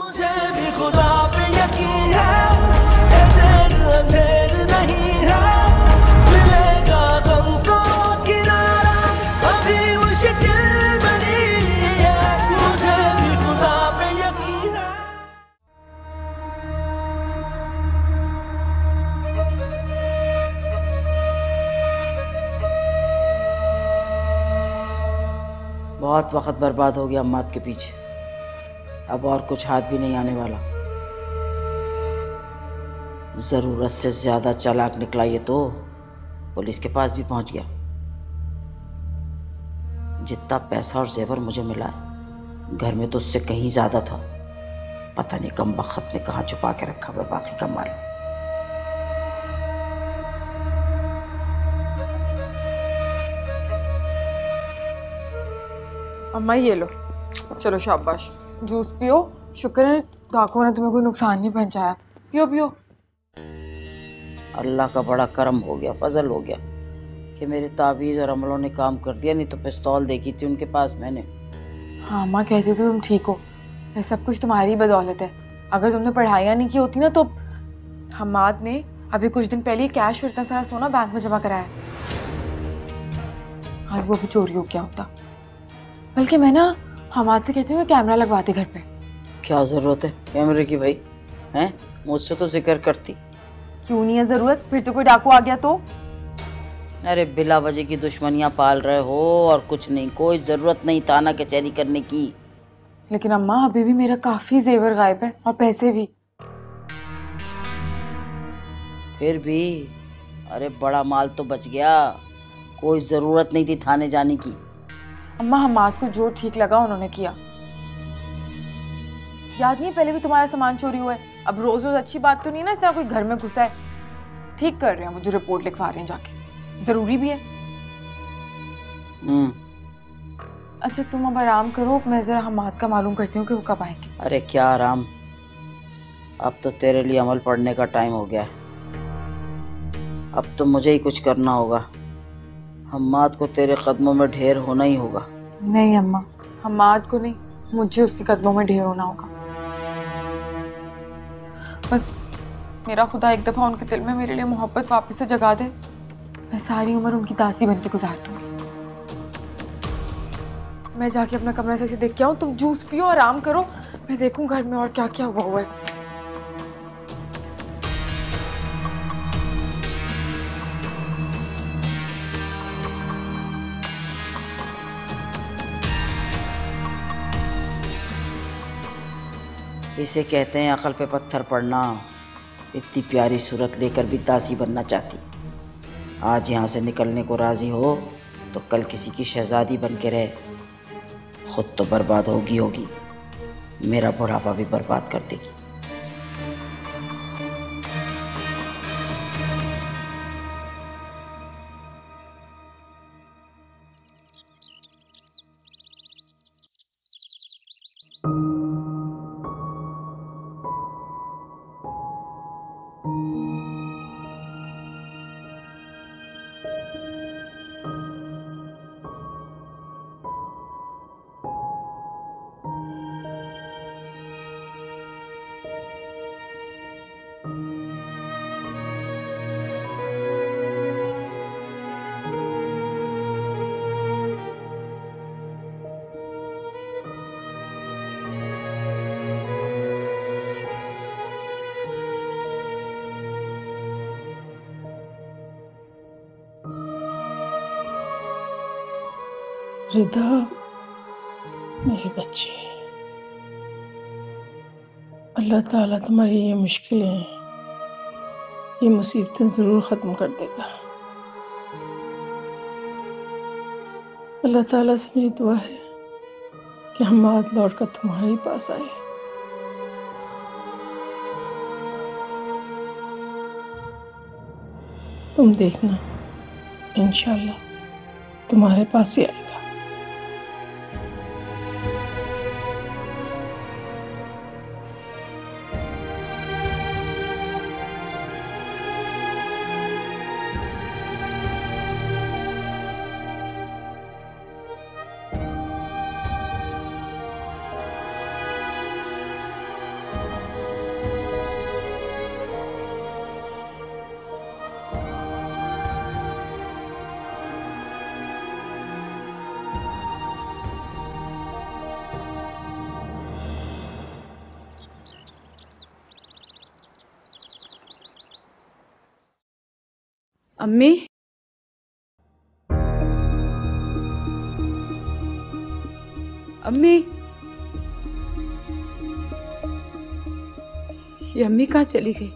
मुझे भी खुदा पे यकीन है, ये देर अंधेर नहीं है, मिलेगा गम को किनारा, अभी मुश्किल बनी है, मुझे भी खुदा पे यकीन है। बहुत वक्त बर्बाद हो गया अम्माद के पीछे, अब और कुछ हाथ भी नहीं आने वाला। जरूरत से ज्यादा चालाक निकला ये तो पुलिस के पास भी पहुंच गया। जितना पैसा और जेवर मुझे मिला है घर में तो उससे कहीं ज्यादा था। पता नहीं कम वक्त ने कहाँ छुपा के रखा हुआ बाकी का माल। अम्मा ये लो, चलो शाबाश, जूस पियो। शुक्र है डाकुओं ने तुम्हें कोई नुकसान नहीं पहुंचाया। पियो पियो। अल्लाह का बड़ा करम हो गया, फजल हो गया कि मेरे तावीज़ और अमलों ने काम कर दिया, नहीं तो पिस्तौल देखी थी उनके पास मैंने। हाँ अम्मा कहती तो तुम ठीक हो, ये सब कुछ तुम्हारी बदौलत है। अगर तुमने पढ़ाइयाँ नहीं की होती ना तो हमाद ने अभी कुछ दिन पहले कैश और इतना सारा सोना बैंक में जमा कराया। आज वो भी चोरी हो गया होता। बल्कि मैं ना हमाद से कहती हूँ कैमरा लगवाते घर पे। क्या ज़रूरत है कैमरे की भाई? हैं, मुझसे तो जिक्र करती। क्यों नहीं है ज़रूरत? फिर से कोई डाकू आ गया तो? अरे बिला वजह की दुश्मनियाँ पाल रहे हो और कुछ नहीं, कोई ज़रूरत नहीं थाना कचहरी करने की। लेकिन अम्मा अभी भी मेरा काफ़ी जेवर गायब है और पैसे भी। फिर भी अरे बड़ा माल तो बच गया, कोई ज़रूरत नहीं थी थाने जाने की। अम्मा हमाद को जो ठीक लगा उन्होंने किया। याद नहीं पहले भी तुम्हारा सामान चोरी हुआ है? अब रोज रोज अच्छी बात तो नहीं ना, इस तरह कोई घर में घुसा है। ठीक कर रहे हैं, मुझे रिपोर्ट लिखवा रहे हैं जाके, जरूरी भी है। अच्छा तुम अब आराम करो, मैं जरा हमाद का मालूम करती हूँ कि वो कब आएंगे। अरे क्या आराम, अब तो तेरे लिए अमल पड़ने का टाइम हो गया है। अब तो मुझे ही कुछ करना होगा, हम्माद को तेरे कदमों में ढेर होना ही होगा। नहीं अम्मा, हम्माद को नहीं, मुझे उसके कदमों में ढेर होना होगा। बस मेरा खुदा एक दफ़ा उनके दिल में मेरे लिए मोहब्बत वापस से जगा दे, मैं सारी उम्र उनकी दासी बन के गुजार दूंगी। मैं जाके अपना कमरा से देख के आऊँ, तुम जूस पियो, आराम करो, मैं देखूँ घर में और क्या क्या हुआ है। इसे कहते हैं अकल पे पत्थर पड़ना। इतनी प्यारी सूरत लेकर भी दासी बनना चाहती। आज यहाँ से निकलने को राज़ी हो तो कल किसी की शहजादी बन के रहे। खुद तो बर्बाद होगी, मेरा बुढ़ापा भी बर्बाद कर देगी। रिदा मेरे बच्चे, अल्लाह ताला तुम्हारी ये मुश्किलें, ये मुसीबतें ज़रूर ख़त्म कर देगा। अल्लाह ताला से मेरी दुआ है कि हम्माद लौट कर तुम्हारे पास आए। तुम देखना, इंशाल्लाह तुम्हारे पास ही आएगा। अम्मी, अम्मी, ये अम्मी कहाँ चली गई?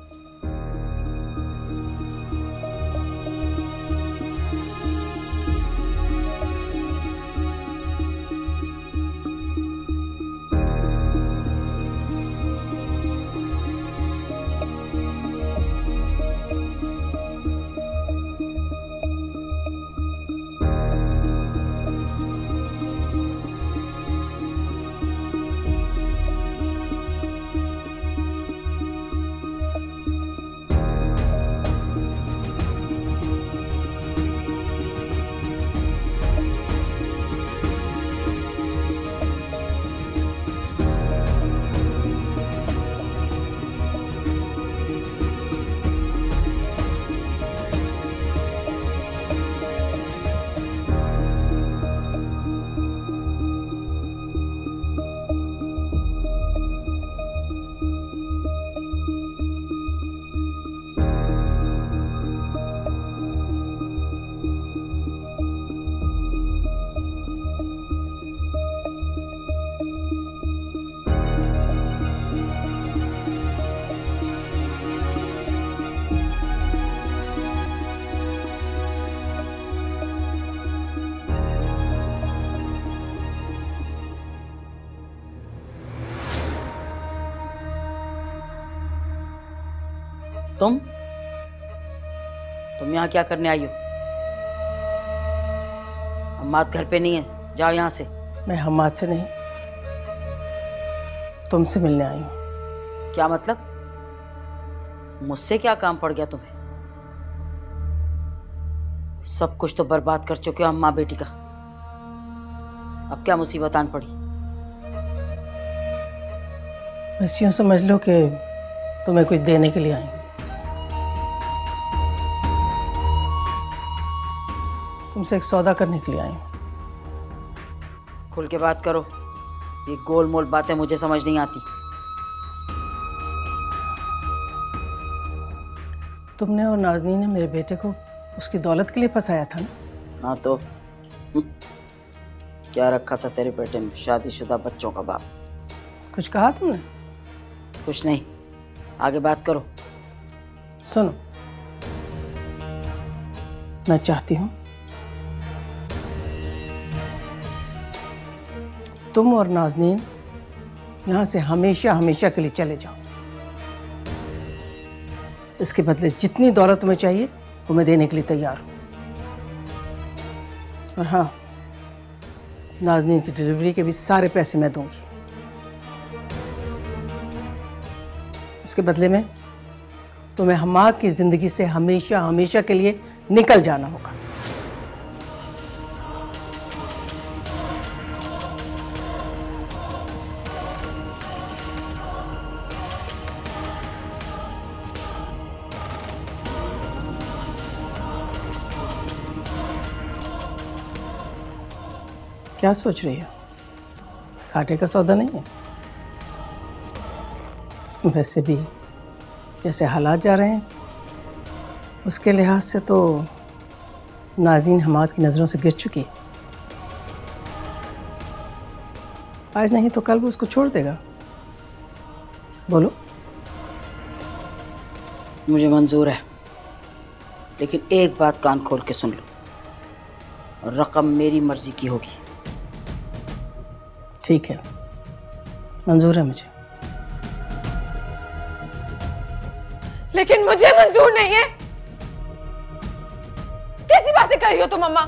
तुम यहाँ क्या करने आई हो? हम्माद घर पे नहीं है, जाओ यहाँ से। मैं हम्माद से नहीं, तुमसे मिलने आई हूँ। क्या मतलब? मुझसे क्या काम पड़ गया तुम्हें? सब कुछ तो बर्बाद कर चुके हो अम्मा बेटी का, अब क्या मुसीबत आन पड़ी? बस यूँ समझ लो कि तुम्हें कुछ देने के लिए आई हूँ। तुमसे एक सौदा करने के लिए आई हूँ। खुल के बात करो, ये गोल मोल बातें मुझे समझ नहीं आती। तुमने और नाज़नीन ने मेरे बेटे को उसकी दौलत के लिए फंसाया था ना? हाँ तो क्या रखा था तेरे बेटे में? शादीशुदा बच्चों का बाप। कुछ कहा तुमने? कुछ नहीं, आगे बात करो। सुनो, मैं चाहती हूँ तुम और नाज़नीन यहाँ से हमेशा हमेशा के लिए चले जाओ। इसके बदले जितनी दौलत तुम्हें चाहिए वो मैं देने के लिए तैयार हूँ। और हाँ, नाज़नीन की डिलीवरी के भी सारे पैसे मैं दूंगी। इसके बदले में तुम्हें हम्माद की ज़िंदगी से हमेशा हमेशा के लिए निकल जाना होगा। क्या सोच रही हो? घाटे का सौदा नहीं है? वैसे भी जैसे हालात जा रहे हैं उसके लिहाज से तो नाज़नीन हम्माद की नज़रों से गिर चुकी है। आज नहीं तो कल वो उसको छोड़ देगा। बोलो। मुझे मंजूर है, लेकिन एक बात कान खोल के सुन लो, रकम मेरी मर्जी की होगी। ठीक है, मंजूर है मुझे। लेकिन मुझे मंजूर नहीं है। कैसी बातें कर रही हो तुम अम्मा?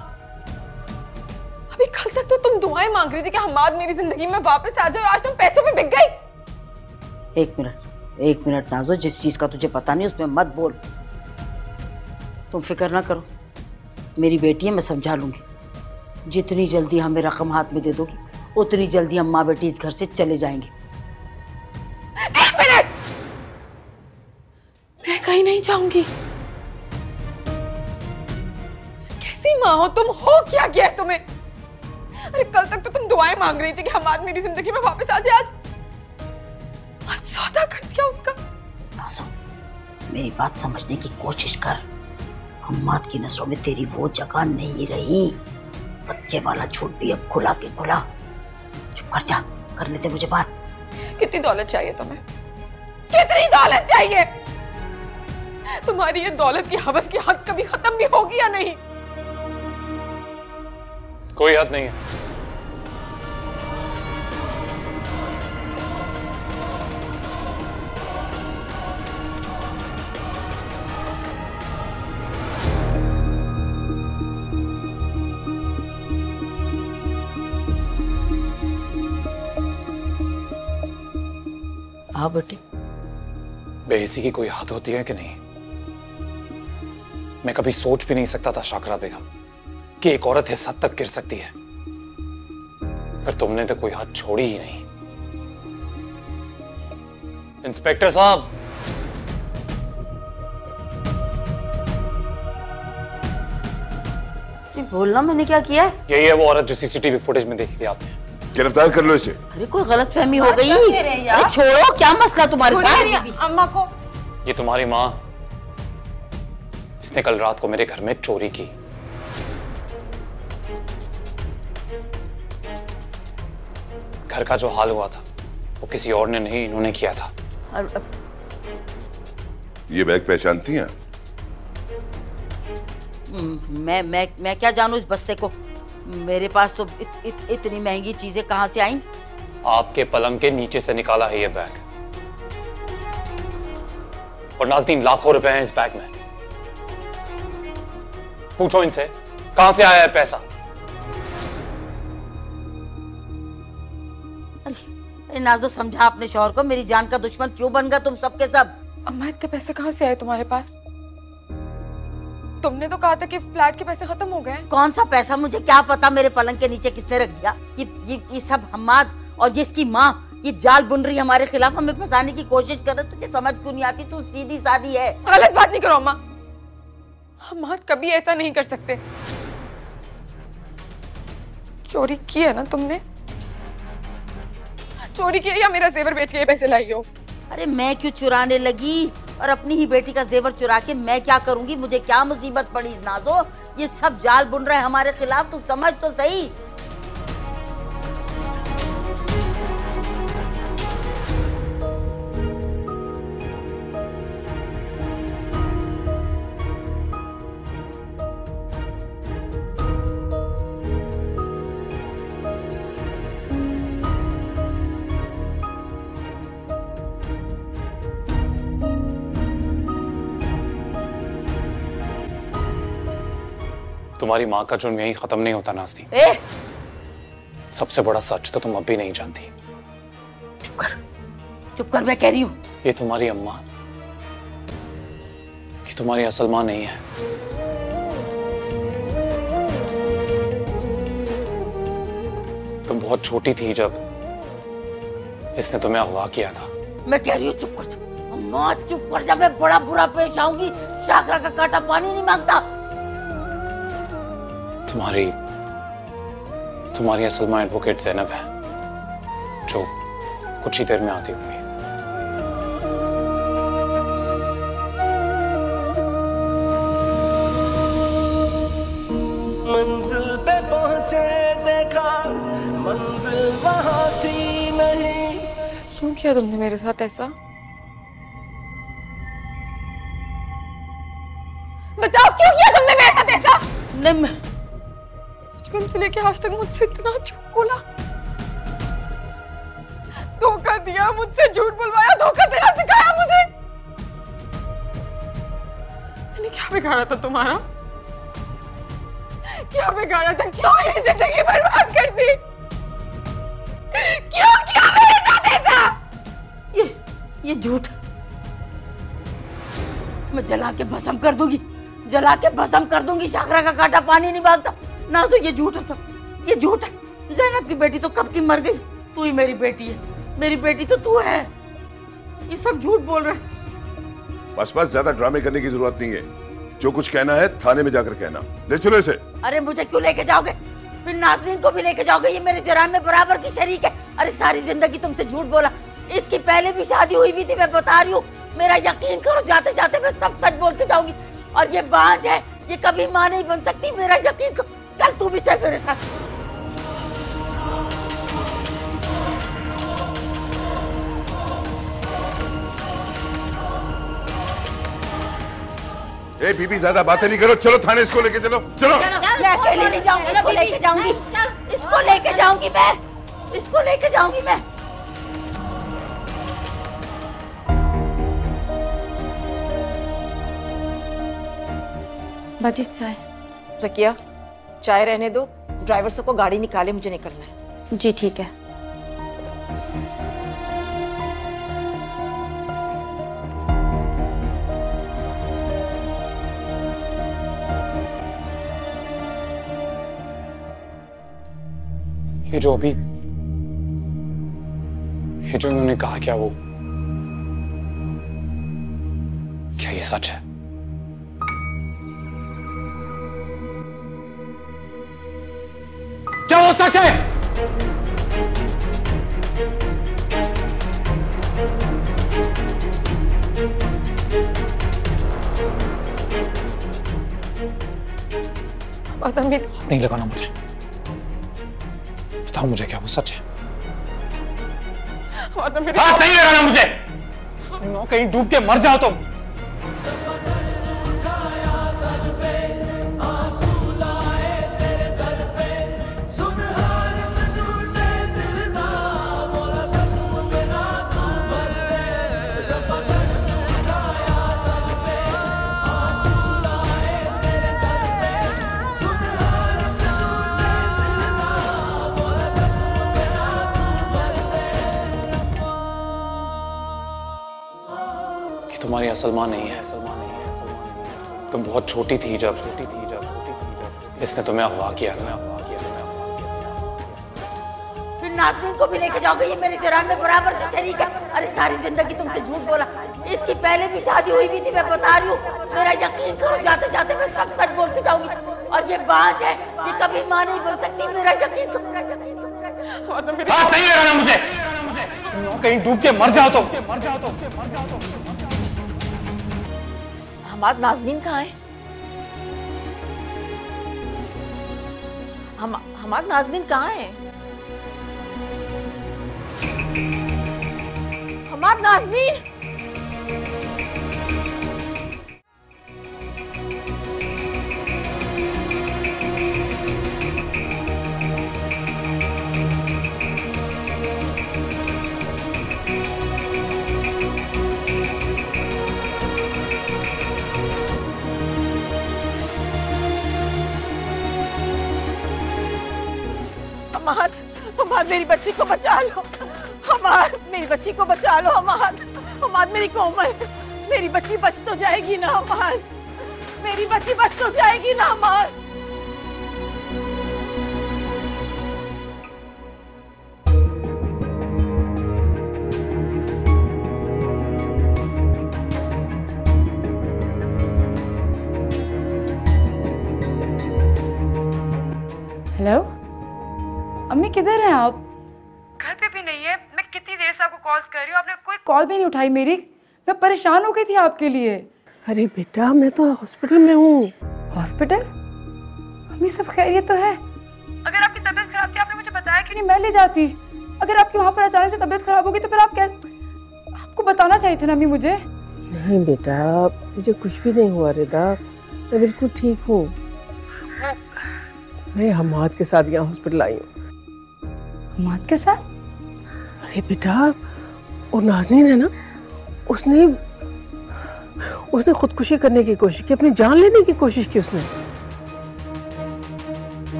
अभी कल तक तो तुम दुआएं मांग रही थी कि हम्माद मेरी जिंदगी में वापस आ जाए, और आज तुम पैसों पे बिक गई। एक मिनट नाज़ो, जिस चीज का तुझे पता नहीं उसमें मत बोल। तुम फिक्र ना करो, मेरी बेटी है, मैं समझा लूंगी। जितनी जल्दी हमें रकम हाथ में दे दोगी उतनी जल्दी अम्मा बेटी इस घर से चले जाएंगे। एक मिनट, मैं कहीं नहीं जाऊंगी। कैसी माँ हो तुम? हो क्या गया है तुम्हें? अरे कल तक तो तुम दुआएं मांग रही थी कि हम्माद मेरी जिंदगी में वापस आ जाए, आज सौदा कर दिया उसका। नाज़ो, मेरी बात समझने की कोशिश कर। हम्माद की नजरों में तेरी वो जगह नहीं रही। बच्चे वाला झूठ भी अब खुला के खुला। चुप कर जा, करने दे मुझे बात। कितनी दौलत चाहिए तुम्हें? कितनी दौलत चाहिए? तुम्हारी ये दौलत की हवस की हद कभी खत्म भी होगी या नहीं? कोई हद नहीं है। हाँ बेटी। बेहिसी की कोई हद होती है कि नहीं? मैं कभी सोच भी नहीं सकता था शाकरा बेगम कि एक औरत इस हद तक गिर सकती है, पर तुमने तो कोई हद छोड़ी ही नहीं। इंस्पेक्टर साहब, बोलना मैंने क्या किया है? यही है वो औरत जो सीसीटीवी फुटेज में देखी थी आपने। गिरफ्तार कर लो इसे। अरे कोई गलतफहमी हो गई। अरे छोड़ो, क्या मसला तुम्हारे साथ? अम्मा को ये तुम्हारी माँ, इसने कल रात को मेरे घर में चोरी की। घर का जो हाल हुआ था वो किसी और ने नहीं, इन्होंने किया था। ये बैग पहचानती हैं? मैं क्या जानूं इस बस्ते को। मेरे पास तो इतनी महंगी चीजें कहां से आई? आपके पलंग के नीचे से निकाला है ये बैग, और नाज़नीन लाखों रुपए हैं इस बैग में। पूछो इनसे कहां से आया है पैसा। अरे नाज़ो, समझा अपने शौहर को। मेरी जान का दुश्मन क्यों बन गया तुम सबके सब? अम्मा इतने पैसे कहाँ से आए तुम्हारे पास? तुमने तो कहा था कि फ्लैट के पैसे खत्म हो गए। कौन सा पैसा? मुझे क्या पता मेरे पलंग के नीचे किसने रख दिया। ये सब हम्माद और ये इसकी माँ ये जाल बुन रही हमारे खिलाफ, हमें फंसाने की कोशिश कर रहे। तुझे समझ क्यों नहीं आती? तू सीधी सादी है। गलत बात नहीं करो अम्मा, हम्माद कभी ऐसा नहीं कर सकते। चोरी की है ना तुमने? चोरी की है या मेरा जेवर बेच के ये पैसे लाई हो? अरे मैं क्यों चुराने लगी? और अपनी ही बेटी का जेवर चुरा के मैं क्या करूंगी? मुझे क्या मुसीबत पड़ी नाज़ो? ये सब जाल बुन रहे हैं हमारे खिलाफ, तू समझ तो सही। तुम्हारी माँ का जुर्म यही खत्म नहीं होता नाज़नीन। सबसे बड़ा सच तो तुम अब भी नहीं जानती। चुप कर, मैं कह रही हूँ। ये तुम्हारी अम्मा, ये तुम्हारी असल माँ नहीं है। तुम बहुत छोटी थी जब इसने तुम्हें अगवा किया था। मैं कह रही हूँ चुप कर जा। अम्मा चुप कर जा, मैं बड़ा बुरा पेश आऊंगी। शाकरा का कांटा पानी नहीं मांगता। तुम्हारी असल माँ एडवोकेट ज़ैनब है, जो कुछ ही देर में आती होंगी। मंजिल पे पहुंचे देखा मंजिल वहां थी नहीं। क्यों किया तुमने मेरे साथ ऐसा? बताओ क्यों किया तुमने मेरे साथ ऐसा? बचपन से लेके आज तक मुझसे इतना झूठ बोला, धोखा दिया, मुझसे झूठ बुलवाया, धोखा देना सिखाया मुझे। मैंने क्या बिगाड़ा था तुम्हारा? क्या बिगाड़ा था? क्यों मेरी जिंदगी बर्बाद कर दी? क्यों किया मेरे साथ ऐसा? ये झूठ मैं जला के भस्म कर दूंगी, जला के भस्म कर दूंगी। शाकरा का कांटा पानी नहीं मांगता। नाज़ो ये झूठ है सब, ये झूठ है। ज़ैनब की बेटी तो कब की मर गई, तू ही मेरी बेटी है, मेरी बेटी तो तू है। ये सब झूठ बोल रहे। बस ज्यादा ड्रामे करने की जरूरत नहीं है। जो कुछ कहना है थाने में जाकर कहना। ले चलो इसे। अरे मुझे क्यों लेके जाओगे? फिर नाज़नीन को भी लेके जाओगे? ये मेरे जुर्म में बराबर की शरीक है। अरे सारी जिंदगी तुमसे झूठ बोला। इसकी पहले भी शादी हुई भी थी, मैं बता रही हूँ। मेरा यकीन करो, जाते जाते मैं सब सच बोल के जाऊंगी। और ये बांझ है, ये कभी माँ नहीं बन सकती, मेरा यकीन कर। चल तू भी चल मेरे साथ। ए बीबी, ज्यादा बातें नहीं करो, चलो थाने इसको लेके चलो। चलो मैं अकेली नहीं जाऊंगी, इसको लेके जाऊंगी। इसको लेके जाऊंगी मैं, इसको लेके जाऊंगी मैं। बाजी चाय। जकिया, चाय रहने दो, ड्राइवर सबको गाड़ी निकाले, मुझे निकलना है। जी ठीक है। ये जो अभी, ये जो इन्होंने कहा, क्या वो, क्या ये सच है? क्या वो सच है? हाथ नहीं लगाना मुझे, बताओ मुझे क्या वो सच है? हाथ नहीं लगाना मुझे, कहीं डूब के मर जाओ तुम। तुम्हारी असल माँ नहीं है, तुम बहुत छोटी थी जब इसने तुम्हें अगवा किया था। फिर नाज़रीन को भी लेके जाओगे, ये मेरे जुर्म में बराबर की शरीक है। अरे सारी जिंदगी तुमसे झूठ बोला, इसकी पहले भी शादी हुई भी थी, मैं बता रही हूँ। मेरा यकीन करो, जाते जाते मैं सब सच बोल के जाऊंगी। और ये बाज है, ये कभी माँ नहीं बन सकती, मेरा यकीन करो। हाथ नहीं लगाना मुझे, कहीं डूब के मर जाओ तुम। हमाद, नाज़रीन कहाँ है? हमाद, नाज़रीन कहाँ है? हमाद, नाज़रीन। हमाद, मेरी बच्ची को बचा लो। हमाद, मेरी बच्ची को बचा लो। हमाद, मेरी कोमल, मेरी बच्ची बच तो जाएगी ना। हमाद, मेरी बच्ची बच तो जाएगी ना। हमाद, हेलो अम्मी, किधर हैं आप? घर पे भी नहीं है। मैं कितनी देर से आपको कॉल्स कर रही हूँ, आपने कोई कॉल भी नहीं उठाई मेरी। मैं परेशान हो गई थी आपके लिए। अरे बेटा, मैं तो हॉस्पिटल में हूँ। हॉस्पिटल? अम्मी सब खैरियत तो है? अगर आपकी तबीयत खराब थी आपने मुझे बताया क्यों नहीं? मैं ले जाती। अगर आपकी वहाँ पर अचानक से तबीयत खराब होगी तो फिर आप कैसे? आपको बताना चाहिए था ना अम्मी मुझे। नहीं बेटा, मुझे कुछ भी नहीं हुआ रिदा, मैं बिल्कुल ठीक हूँ। मैं हमाद के साथ यहाँ हॉस्पिटल आई हूँ। हमाद के साथ? अरे बेटा, वो नाज़नीन है ना, उसने खुदकुशी करने की कोशिश की, अपनी जान लेने की कोशिश की उसने।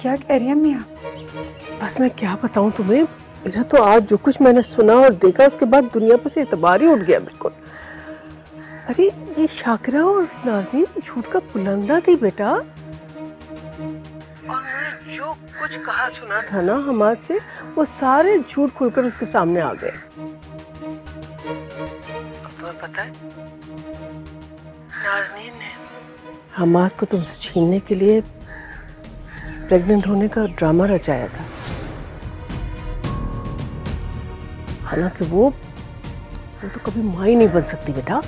क्या कह रही हैं अम्मी आप? बस मैं क्या बताऊं तुम्हें, मेरा तो आज जो कुछ मैंने सुना और देखा उसके बाद दुनिया पर से एतबार ही उठ गया बिल्कुल। अरे ये शाकिरा और नाज़नीन झूठ का पुलंदा थी बेटा, और उन्होंने जो कुछ कहा सुना था ना हमाद से, वो सारे झूठ खुलकर उसके सामने आ गए। तुम्हें पता है, नाज़नीन ने हमाद को तुमसे छीनने के लिए प्रेग्नेंट होने का ड्रामा रचाया था। हालांकि वो तो कभी माँ ही नहीं बन सकती बेटा।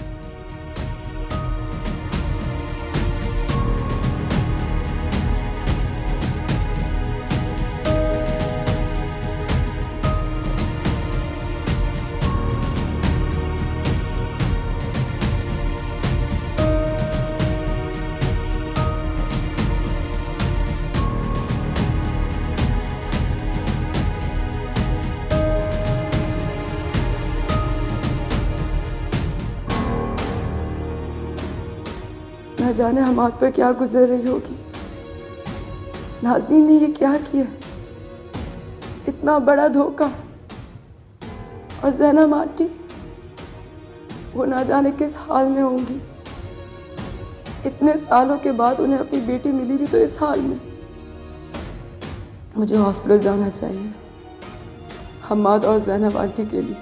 न जाने हमाद पर क्या गुजर रही होगी। नाज़नीन ने ये क्या किया, इतना बड़ा धोखा। और ज़ैनब आंटी, वो ना जाने किस हाल में होंगी। इतने सालों के बाद उन्हें अपनी बेटी मिली भी तो इस हाल में। मुझे हॉस्पिटल जाना चाहिए हमाद और ज़ैनब आंटी के लिए।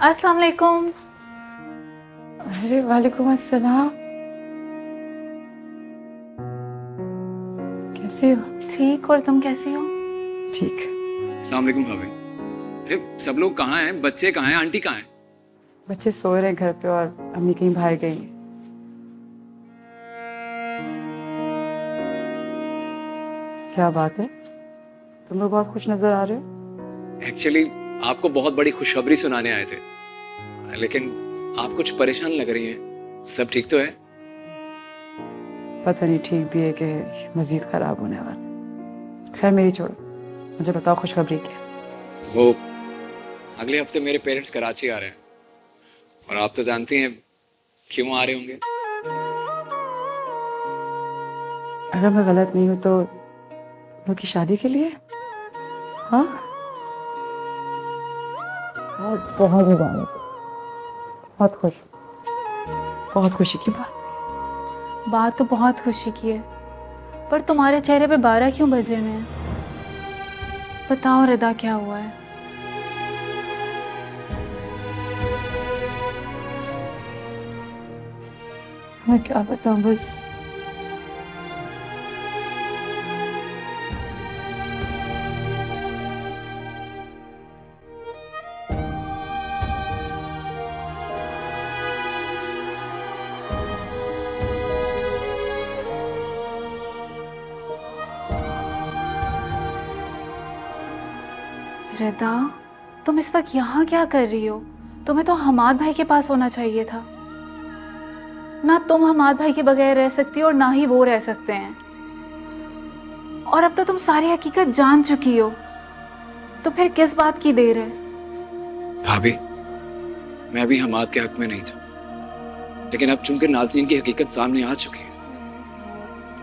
अस्सलाम वालेकुम। अरे वालेकुम अस्सलाम। कैसी हो? ठीक, और तुम कैसी हो? ठीक। अस्सलाम वालेकुम भाभी। अरे सब लोग कहाँ हैं? बच्चे कहाँ हैं? आंटी कहाँ हैं? बच्चे सो रहे हैं घर पे और अम्मी कहीं बाहर गई हैं। क्या बात है, तुम लोग बहुत खुश नजर आ रहे हो। एक्चुअली आपको बहुत बड़ी खुशखबरी सुनाने आए थे, लेकिन आप कुछ परेशान लग रही हैं। सब ठीक तो है? पता नहीं ठीक भी है कि मजीद खराब होने वाला। खैर मेरी छोड़ो, मुझे बताओ खुशखबरी क्या। वो अगले हफ्ते मेरे पेरेंट्स कराची आ रहे हैं, और आप तो जानती हैं क्यों आ रहे होंगे। अगर मैं गलत नहीं हूँ तो लोग की शादी के लिए? हाँ, बहुत मुबारक, बहुत खुश, बहुत खुशी की बात तो बहुत खुशी की है, पर तुम्हारे चेहरे पे 12 क्यों बजे हुए हैं? बताओ रिदा, क्या हुआ है? मैं क्या बताऊं, बस रिदा, तुम इस वक्त यहाँ क्या कर रही हो? तुम्हें तो हमाद भाई के पास होना चाहिए था। ना तुम हमाद भाई के बगैर रह सकती हो और ना ही वो रह सकते हैं। और अब तो तुम सारी हकीकत जान चुकी हो, तो फिर किस बात की देर है? भाभी, मैं भी हमाद के हक में नहीं था, लेकिन अब चूंकि नाज़नीन की हकीकत सामने आ चुकी है,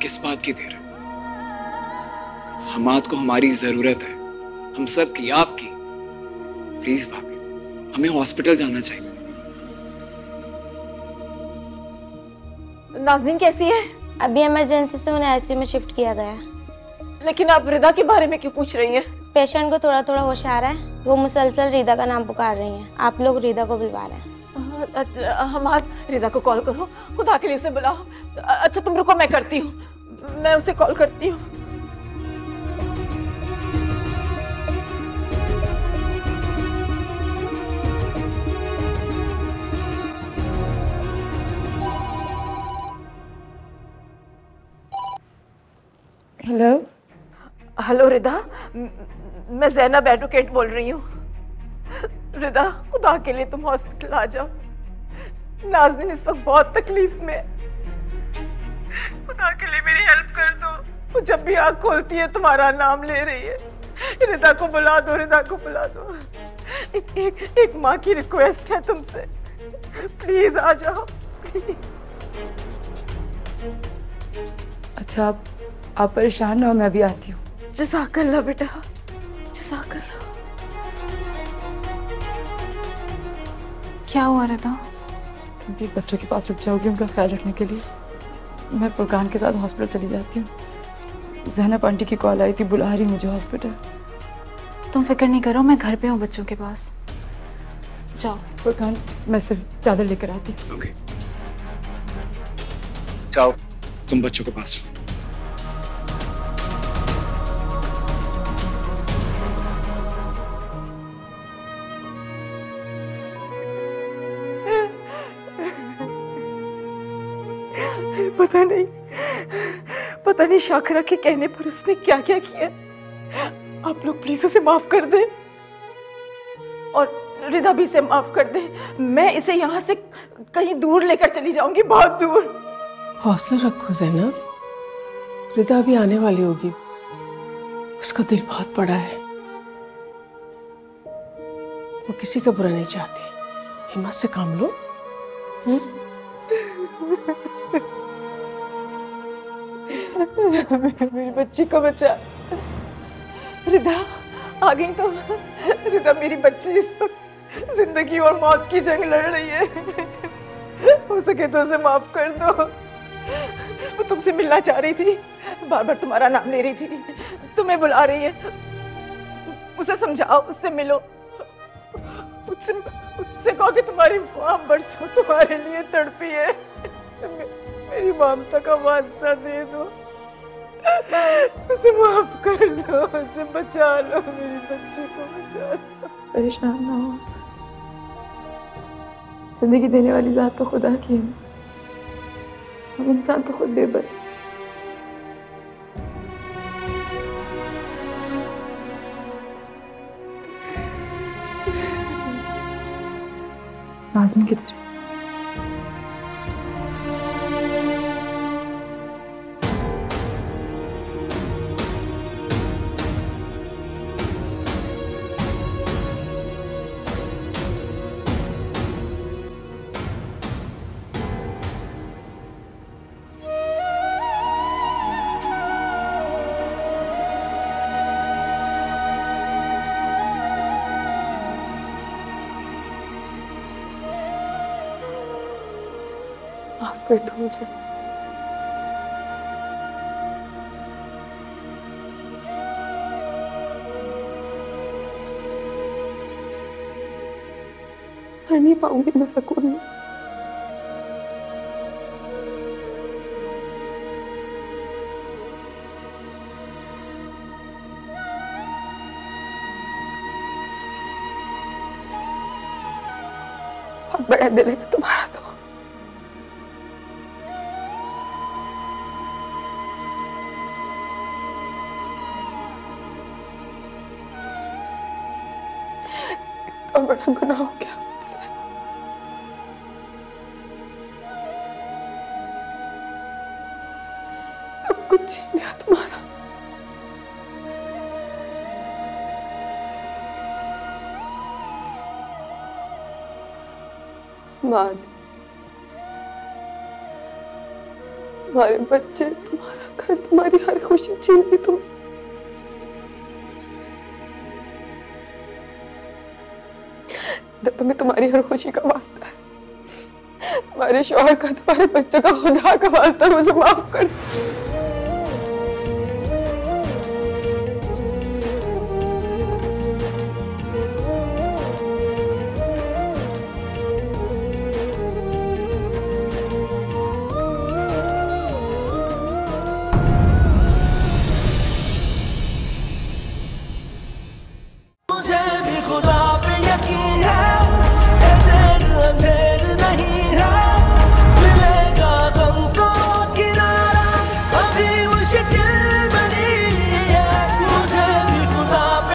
किस बात की देर है? हमाद को हमारी जरूरत है, हम सब की, आपकी। प्लीज भाभी, हमें हॉस्पिटल जाना चाहिए। नाज़नीन कैसी है? अभी इमरजेंसी से उन्हें आईसीयू में शिफ्ट किया गया है। लेकिन आप रिदा के बारे में क्यों पूछ रही हैं? पेशेंट को थोड़ा थोड़ा होश आ रहा है, वो मुसलसल रिदा का नाम पुकार रही हैं। आप लोग रिदा को बुलवा रहे हैं। हमाद, रिदा को कॉल करो, खुदा के लिए उसे बुलाओ। अच्छा तुम रुको, मैं करती हूँ, मैं उसे कॉल करती हूँ। हेलो। हेलो रिदा, मैं ज़ैनब एडवोकेट बोल रही हूँ। रिदा, खुदा के लिए तुम हॉस्पिटल आ जाओ। नाज़नीन इस वक्त बहुत तकलीफ में है। खुदा के लिए मेरी हेल्प कर दो। वो जब भी आँख खोलती है तुम्हारा नाम ले रही है। रिदा को बुला दो, रिदा को बुला दो। एक माँ की रिक्वेस्ट है तुमसे, प्लीज आ जाओ, प्लीज। अच्छा, आप परेशान ना हो, मैं भी आती हूँ। जज़ाकल्लाह बेटा, जज़ाकल्लाह। क्या हुआ रिदा? तुम प्लीज बच्चों के पास रुक जाओगी उनका ख्याल रखने के लिए? मैं फुरकान के साथ हॉस्पिटल चली जाती हूँ। ज़ैनब आंटी की कॉल आई थी, बुला रही मुझे हॉस्पिटल। तुम फिक्र नहीं करो, मैं घर पे हूँ बच्चों के पास। जाओ। फुरकान, मैं सिर्फ चादर लेकर आती हूँ। ओके, जाओ, तुम बच्चों के पास। पता नहीं शाकरा के कहने पर उसने क्या क्या किया। आप लोग प्लीज उसे माफ कर दें और रिदा भी इसे माफ कर दें। मैं इसे यहाँ से कहीं दूर लेकर चली जाऊंगी, बहुत दूर। हौसला रखो ज़ैनब, रिदा भी आने वाली होगी। उसका दिल बहुत बड़ा है, वो किसी का बुरा नहीं चाहती। हिम्मत से काम लो, मेरी बच्ची को बचा। रिदा आ गई तुम। रिदा मेरी बच्ची इस वक्त जिंदगी और मौत की जंग लड़ रही है। हो सके तो उसे माफ कर दो। वो तुमसे मिलना चाह रही थी, बार बार तुम्हारा नाम ले रही थी, तुम्हें बुला रही है। उसे समझाओ, उससे मिलो, उससे कहो कि तुम्हारी माँ बरसों तुम्हारे लिए तड़पी है। मेरी ममता का वास्ता दे दो, उसे माफ कर दो, उसे बचा लो, मेरी बच्ची को बचा लो। परेशान ना हो, जिंदगी देने वाली जात तो खुदा की है, हम इंसान तो खुद बेबस है। नाज़िम किधर? माफ कर दो मुझे। कर नहीं पाऊंगी मैं सुकून में। बहुत बड़ा दिल है तुम्हारा तो। और बड़ा गुनाह हो गया मुझसे। सब कुछ छीन लिया तुम्हारा। माँ, तुम्हारे बच्चे, तुम्हारा घर, तुम्हारी हर खुशी छीन ली तुमसे। तुम्हें तुम्हारी हर खुशी का वास्ता है, तुम्हारे शौहर का, तुम्हारे बच्चों का, खुदा का वास्ता, मुझे माफ कर दो।